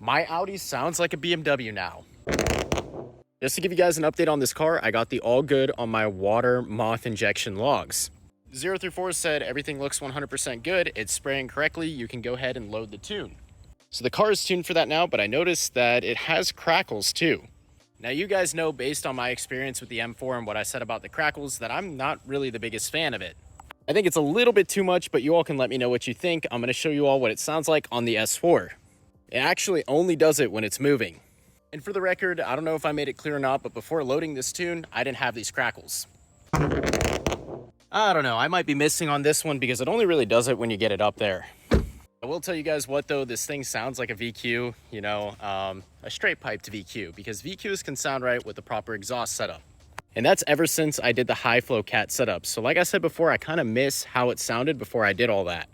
My Audi sounds like a BMW now. Just to give you guys an update on this car, I got the all good on my water moth injection logs. 0 through 4 said everything looks 100% good, it's spraying correctly, you can go ahead and load the tune. So the car is tuned for that now, but I noticed that it has Crackles too. Now you guys know, based on my experience with the M4 and what I said about the Crackles, that I'm not really the biggest fan of it. I think it's a little bit too much, but you all can let me know what you think. I'm gonna show you all what it sounds like on the S4. It actually only does it when it's moving. And for the record, I don't know if I made it clear or not, but before loading this tune, I didn't have these Crackles. I don't know, I might be missing on this one because it only really does it when you get it up there. I will tell you guys what though, this thing sounds like a VQ, you know, a straight piped VQ, because VQs can sound right with the proper exhaust setup. And that's ever since I did the high flow cat setup. So like I said before, I kind of miss how it sounded before I did all that.